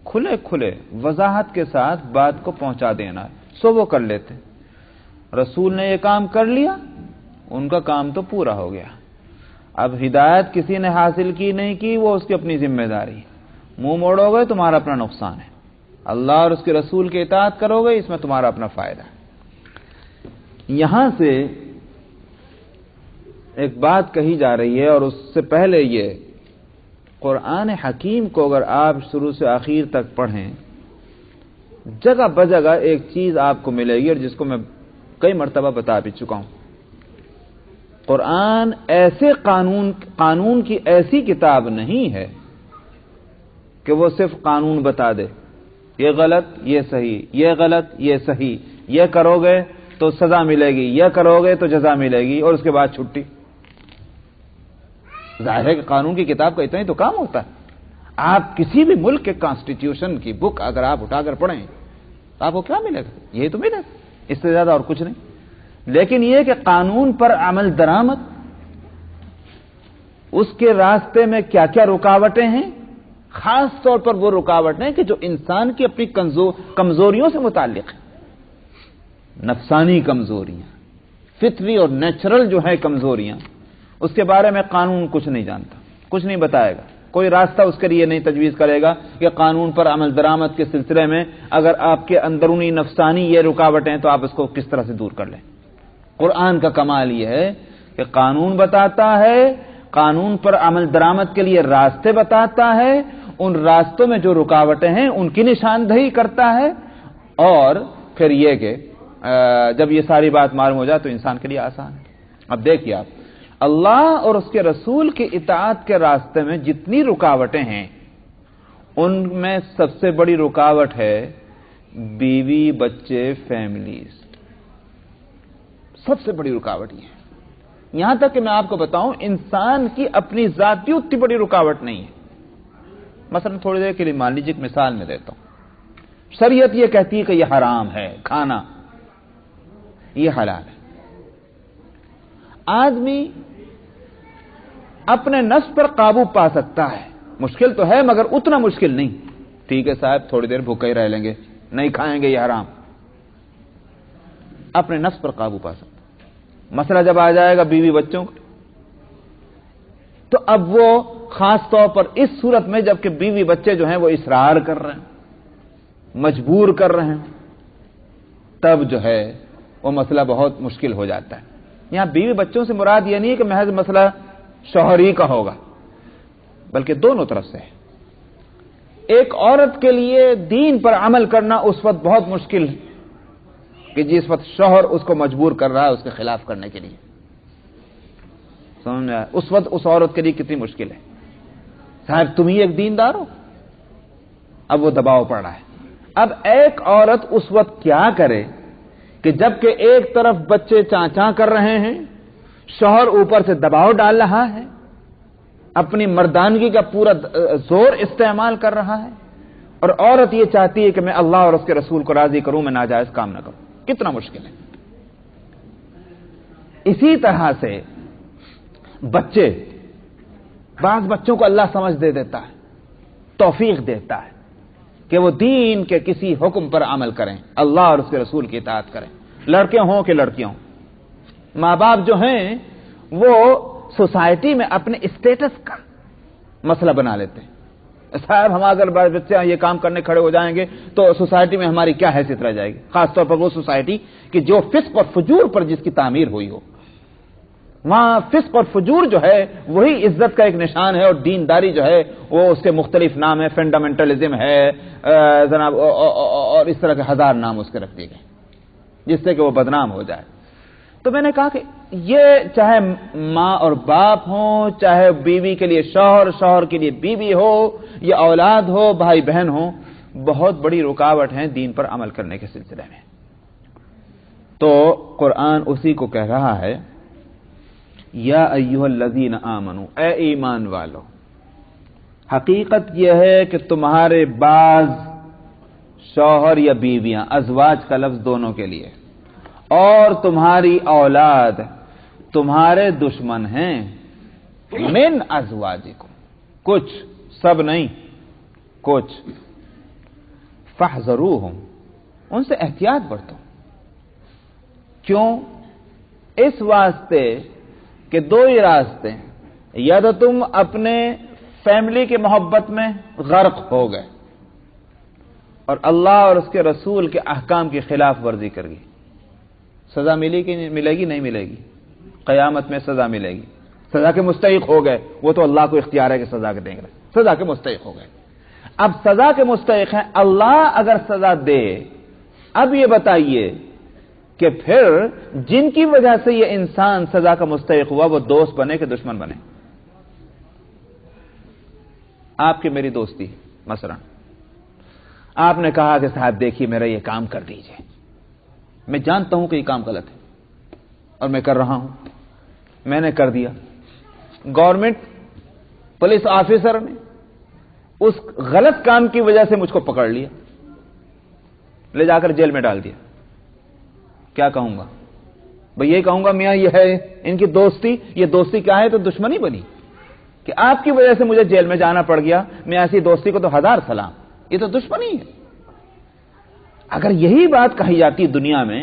کھلے کھلے وضاحت کے ساتھ بات کو پہنچا دینا ہے، سو وہ کر لیتے. رسول نے یہ کام کر لیا، ان کا کام تو پورا ہو گیا. اب ہدایت کسی نے حاصل کی نہیں کی، وہ اس کی اپنی ذمہ داری. منہ موڑو گے تمہارا اپنا نقصان ہے، اللہ اور اس کے رسول کی اطاعت کرو گے اس میں تمہارا اپنا فائدہ ہے. یہاں سے ایک بات کہی جا رہی ہے، اور اس سے پہلے یہ قرآن حکیم کو اگر آپ شروع سے آخر تک پڑھیں، جگہ بجگہ ایک چیز آپ کو ملے گی، اور جس کو میں کئی مرتبہ بتا بھی چکا ہوں. قرآن ایسے قانون کی ایسی کتاب نہیں ہے کہ وہ صرف قانون بتا دے، یہ غلط یہ صحیح، یہ غلط یہ صحیح، یہ کرو گے تو سزا ملے گی، یہ کرو گے تو جزا ملے گی، اور اس کے بعد چھٹی. ظاہر ہے کہ قانون کی کتاب کا اتنا ہی تو کام ہوتا ہے. آپ کسی بھی ملک کے کانسٹیٹیوشن کی بک اگر آپ اٹھا کر پڑھیں تو آپ کو کیا ملے گا؟ یہی تو ملے گا، اس سے زیادہ اور کچھ نہیں. لیکن یہ کہ قانون پر عمل درآمد، اس کے راستے میں کیا کیا رکاوٹیں ہیں، خاص طور پر وہ رکاوٹیں کہ جو انسان کی اپنی کمزوریوں سے متعلق ہیں. نفسانی کمزوریاں، فطری اور نیچرل جو ہے کمزوریاں، اس کے بارے میں قانون کچھ نہیں جانتا، کچھ نہیں بتائے گا. کوئی راستہ اس کے لیے نہیں تجویز کرے گا کہ قانون پر عمل درآمد کے سلسلے میں اگر آپ کے اندرونی نفسانی یہ رکاوٹیں ہیں تو آپ اس کو کس طرح سے دور کر لیں. قرآن کا کمال یہ ہے کہ قانون بتاتا ہے، قانون پر عمل درآمد کے لیے راستے بتاتا ہے، ان راستوں میں جو رکاوٹیں ہیں ان کی نشاندہی کرتا ہے، اور پھر یہ کہ جب یہ ساری بات معلوم ہو جائے تو انسان کے لیے آسان ہے. اب دیکھیے آپ، اللہ اور اس کے رسول کی اطاعت کے راستے میں جتنی رکاوٹیں ہیں ان میں سب سے بڑی رکاوٹ ہے بیوی بچے فیملیز. سب سے بڑی رکاوٹ یہ ہے. یہاں تک کہ میں آپ کو بتاؤں انسان کی اپنی ذاتی اتنی بڑی رکاوٹ نہیں ہے. مثلا تھوڑی دیر کے لیے مان لیجیے ایک مثال میں دیتا ہوں. شریعت یہ کہتی ہے کہ یہ حرام ہے کھانا، یہ حلال ہے. آدمی اپنے نفس پر قابو پا سکتا ہے، مشکل تو ہے مگر اتنا مشکل نہیں. ٹھیک ہے صاحب تھوڑی دیر بھوکے ہی رہ لیں گے، نہیں کھائیں گے یہ حرام. اپنے نفس پر قابو پا سکتا. مسئلہ جب آ جائے گا بیوی بچوں کا تو اب وہ خاص طور پر اس صورت میں جب کہ بیوی بچے جو ہیں وہ اصرار کر رہے ہیں، مجبور کر رہے ہیں، تب جو ہے وہ مسئلہ بہت مشکل ہو جاتا ہے. یہاں بیوی بچوں سے مراد یہ نہیں ہے کہ محض مسئلہ شوہری کا ہوگا، بلکہ دونوں طرف سے ہے. ایک عورت کے لیے دین پر عمل کرنا اس وقت بہت مشکل ہے کہ جس وقت شوہر اس کو مجبور کر رہا ہے اس کے خلاف کرنے کے لیے. سمجھ میں آیا؟ اس وقت اس عورت کے لیے کتنی مشکل ہے. صاحب تم ہی ایک دیندار ہو، اب وہ دباؤ پڑ رہا ہے. اب ایک عورت اس وقت کیا کرے کہ جبکہ ایک طرف بچے چاں کر رہے ہیں، شوہر اوپر سے دباؤ ڈال رہا ہے، اپنی مردانگی کا پورا زور استعمال کر رہا ہے، اور عورت یہ چاہتی ہے کہ میں اللہ اور اس کے رسول کو راضی کروں، میں ناجائز کام نہ کروں. کتنا مشکل ہے. اسی طرح سے بچے، بعض بچوں کو اللہ سمجھ دے دیتا ہے، توفیق دیتا ہے کہ وہ دین کے کسی حکم پر عمل کریں، اللہ اور اس کے رسول کی اطاعت کریں، لڑکے ہوں کہ لڑکیاں ہوں. ماں باپ جو ہیں وہ سوسائٹی میں اپنے اسٹیٹس کا مسئلہ بنا لیتے ہیں. صاحب ہم اگر بچے یہ کام کرنے کھڑے ہو جائیں گے تو سوسائٹی میں ہماری کیا حیثیت رہ جائے گی، خاص طور پر وہ سوسائٹی کہ جو فسق اور فجور پر جس کی تعمیر ہوئی ہو. وہاں فسق اور فجور جو ہے وہی عزت کا ایک نشان ہے، اور دینداری جو ہے وہ اس کے مختلف نام ہے، فنڈامنٹلزم ہے جناب، اور اس طرح کے ہزار نام اس کے رکھ دیے گئے جس سے کہ وہ بدنام ہو جائے. تو میں نے کہا کہ یہ چاہے ماں اور باپ ہوں، چاہے بیوی کے لیے شوہر، شوہر کے لیے بیوی ہو، یا اولاد ہو، بھائی بہن ہو، بہت بڑی رکاوٹ ہے دین پر عمل کرنے کے سلسلے میں. تو قرآن اسی کو کہہ رہا ہے یا ایھا الذین آمنو، اے ایمان والو. حقیقت یہ ہے کہ تمہارے بعض شوہر یا بیویاں، ازواج کا لفظ دونوں کے لیے، اور تمہاری اولاد تمہارے دشمن ہیں. من ازواجکم، کچھ، سب نہیں، کچھ. فاحذروہم، ان سے احتیاط برتو. کیوں؟ اس واسطے کہ دو ہی راستے ہیں، یا تو تم اپنے فیملی کی محبت میں غرق ہو گئے اور اللہ اور اس کے رسول کے احکام کی خلاف ورزی کر گئی، سزا ملے گی نہیں ملے گی؟ قیامت میں سزا ملے گی، سزا کے مستحق ہو گئے، وہ تو اللہ کو اختیار ہے کہ سزا کے دیں گے، سزا کے مستحق ہو گئے۔ اب سزا کے مستحق ہیں، اللہ اگر سزا دے، اب یہ بتائیے کہ پھر جن کی وجہ سے یہ انسان سزا کا مستحق ہوا وہ دوست بنے کہ دشمن بنے؟ آپ کی میری دوستی، مثلا آپ نے کہا کہ صاحب دیکھیے میرا یہ کام کر دیجئے، میں جانتا ہوں کہ یہ کام غلط ہے اور میں کر رہا ہوں، میں نے کر دیا، گورنمنٹ پولیس آفیسر نے اس غلط کام کی وجہ سے مجھ کو پکڑ لیا، لے جا کر جیل میں ڈال دیا، کیا کہوں گا؟ بھئی یہ کہوں گا میاں یہ ہے ان کی دوستی، یہ دوستی کیا ہے تو دشمنی بنی کہ آپ کی وجہ سے مجھے جیل میں جانا پڑ گیا، میں ایسی دوستی کو تو ہزار سلام، یہ تو دشمنی ہے۔ اگر یہی بات کہی جاتی دنیا میں،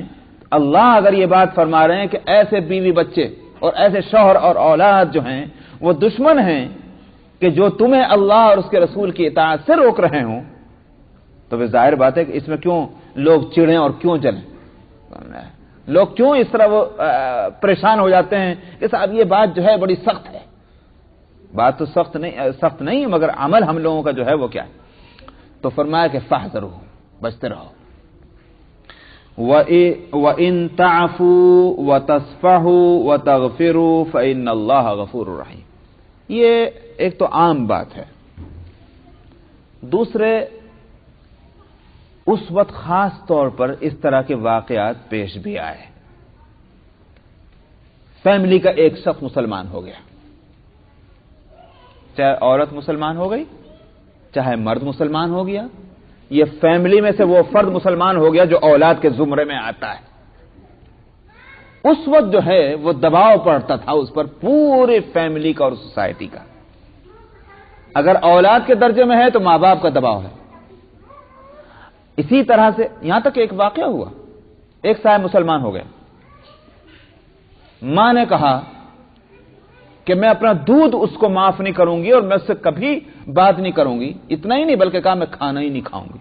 اللہ اگر یہ بات فرما رہے ہیں کہ ایسے بیوی بچے اور ایسے شوہر اور اولاد جو ہیں وہ دشمن ہیں کہ جو تمہیں اللہ اور اس کے رسول کی اطاعت سے روک رہے ہوں، تو پھر ظاہر بات ہے کہ اس میں کیوں لوگ چڑھیں اور کیوں جلیں، لوگ کیوں اس طرح وہ پریشان ہو جاتے ہیں کہ صاحب یہ بات جو ہے بڑی سخت ہے۔ بات تو سخت نہیں مگر عمل ہم لوگوں کا جو ہے وہ کیا ہے؟ تو فرمایا کہ فاحذروا، بچتے رہو، وَإِن تَعْفُوا وَتَصْفَحُوا وَتَغْفِرُوا فَإِنَّ اللَّهَ غَفُورٌ رَحِيمٌ۔ یہ ایک تو عام بات ہے، دوسرے اس وقت خاص طور پر اس طرح کے واقعات پیش بھی آئے، فیملی کا ایک شخص مسلمان ہو گیا، چاہے عورت مسلمان ہو گئی چاہے مرد مسلمان ہو گیا، یہ فیملی میں سے وہ فرد مسلمان ہو گیا جو اولاد کے زمرے میں آتا ہے، اس وقت جو ہے وہ دباؤ پڑتا تھا اس پر پورے فیملی کا اور سوسائٹی کا۔ اگر اولاد کے درجے میں ہے تو ماں باپ کا دباؤ ہے۔ اسی طرح سے یہاں تک ایک واقعہ ہوا، ایک صاحب مسلمان ہو گئے، ماں نے کہا کہ میں اپنا دودھ اس کو معاف نہیں کروں گی اور میں اس سے کبھی بات نہیں کروں گی، اتنا ہی نہیں بلکہ کہا میں کھانا ہی نہیں کھاؤں گی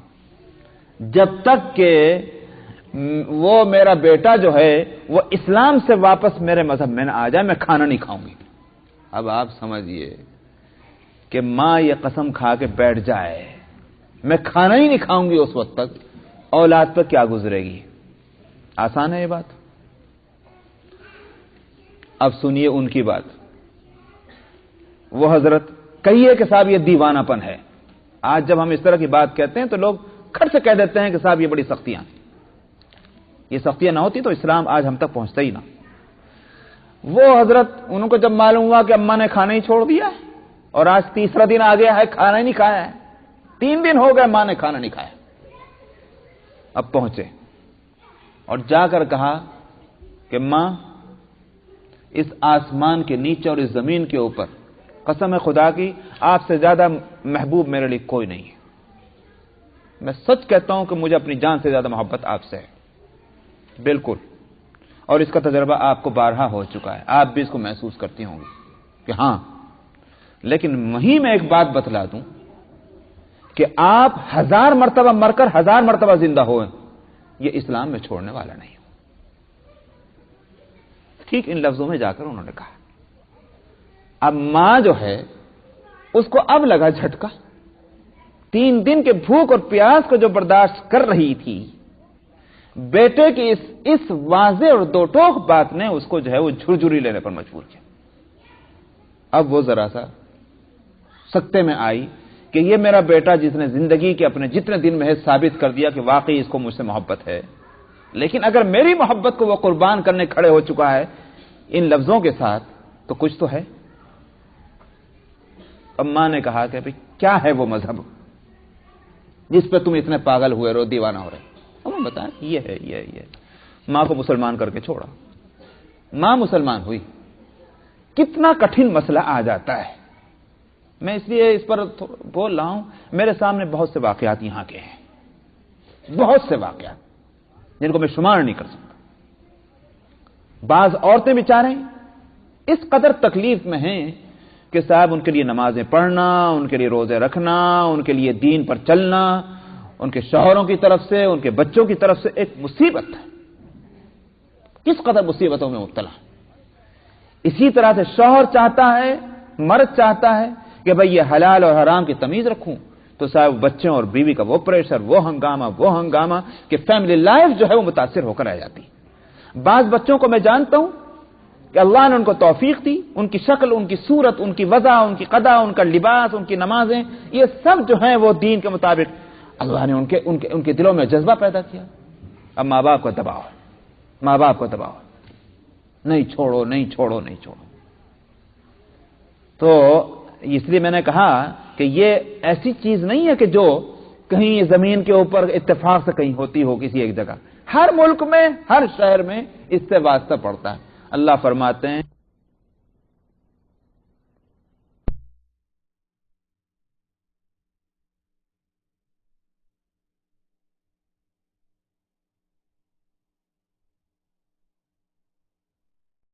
جب تک کہ وہ میرا بیٹا جو ہے وہ اسلام سے واپس میرے مذہب میں نہ آ جائے، میں کھانا نہیں کھاؤں گی۔ اب آپ سمجھئے کہ ماں یہ قسم کھا کے بیٹھ جائے میں کھانا ہی نہیں کھاؤں گی اس وقت تک، اولاد پر کیا گزرے گی؟ آسان ہے یہ بات؟ اب سنیے ان کی بات، وہ حضرت کہیے کہ صاحب یہ دیوانہ پن ہے۔ آج جب ہم اس طرح کی بات کہتے ہیں تو لوگ کھٹ سے کہہ دیتے ہیں کہ صاحب یہ بڑی سختیاں، یہ سختیاں نہ ہوتی تو اسلام آج ہم تک پہنچتا ہی نہ۔ وہ حضرت انہوں کو جب معلوم ہوا کہ اماں نے کھانا ہی چھوڑ دیا اور آج تیسرا دن آ گیا ہے کھانا ہی نہیں کھایا ہے، 3 دن ہو گئے ماں نے کھانا نہیں کھایا، اب پہنچے اور جا کر کہا کہ ماں اس آسمان کے نیچے اور اس زمین کے اوپر قسم ہے خدا کی آپ سے زیادہ محبوب میرے لیے کوئی نہیں ہے، میں سچ کہتا ہوں کہ مجھے اپنی جان سے زیادہ محبت آپ سے ہے، بالکل، اور اس کا تجربہ آپ کو بارہا ہو چکا ہے، آپ بھی اس کو محسوس کرتی ہوں گی کہ ہاں، لیکن وہیں میں ایک بات بتلا دوں کہ آپ 1000 مرتبہ مر کر 1000 مرتبہ زندہ ہوئے، یہ اسلام میں چھوڑنے والا نہیں ہو۔ ٹھیک ان لفظوں میں جا کر انہوں نے کہا۔ اب ماں جو ہے اس کو اب لگا جھٹکا، 3 دن کے بھوک اور پیاس کو جو برداشت کر رہی تھی، بیٹے کی اس واضح اور دو ٹوک بات نے اس کو جو ہے وہ جھرجھری لینے پر مجبور کیا۔ اب وہ ذرا سا سکتے میں آئی کہ یہ میرا بیٹا جس نے زندگی کے اپنے جتنے دن میں ثابت کر دیا کہ واقعی اس کو مجھ سے محبت ہے، لیکن اگر میری محبت کو وہ قربان کرنے کھڑے ہو چکا ہے ان لفظوں کے ساتھ تو کچھ تو ہے۔ اب ماں نے کہا کہ کیا ہے وہ مذہب جس پہ تم اتنے پاگل ہوئے رو دیوانہ ہو رہے؟ ہمیں بتائیں یہ ہے۔ ماں کو مسلمان کر کے چھوڑا، ماں مسلمان ہوئی، کتنا کٹھن مسئلہ آ جاتا ہے۔ میں اس لیے اس پر بول رہا ہوں، میرے سامنے بہت سے واقعات یہاں کے ہیں، بہت سے واقعات جن کو میں شمار نہیں کر سکتا۔ بعض عورتیں بیچاریں اس قدر تکلیف میں ہیں کہ صاحب ان کے لیے نمازیں پڑھنا، ان کے لیے روزے رکھنا، ان کے لیے دین پر چلنا ان کے شوہروں کی طرف سے، ان کے بچوں کی طرف سے ایک مصیبت ہے۔ کس قدر مصیبتوں میں مبتلا۔ اسی طرح سے شوہر چاہتا ہے، مرد چاہتا ہے کہ بھئی یہ حلال اور حرام کی تمیز رکھوں، تو صاحب بچوں اور بیوی کا وہ پریشر، وہ ہنگامہ کہ فیملی لائف جو ہے وہ متاثر ہو کر آ جاتی۔ بعض بچوں کو میں جانتا ہوں کہ اللہ نے ان کو توفیق دی، ان کی شکل، ان کی صورت، ان کی وضع، ان کی قدا، ان کا لباس، ان کی نمازیں، یہ سب جو ہیں وہ دین کے مطابق اللہ نے ان کے دلوں میں جذبہ پیدا کیا۔ اب ماں باپ کو دباؤ، نہیں چھوڑو۔ تو اس لیے میں نے کہا کہ یہ ایسی چیز نہیں ہے کہ جو کہیں زمین کے اوپر اتفاق سے کہیں ہوتی ہو کسی ایک جگہ، ہر ملک میں، ہر شہر میں اس سے واسطہ پڑتا ہے۔ اللہ فرماتے ہیں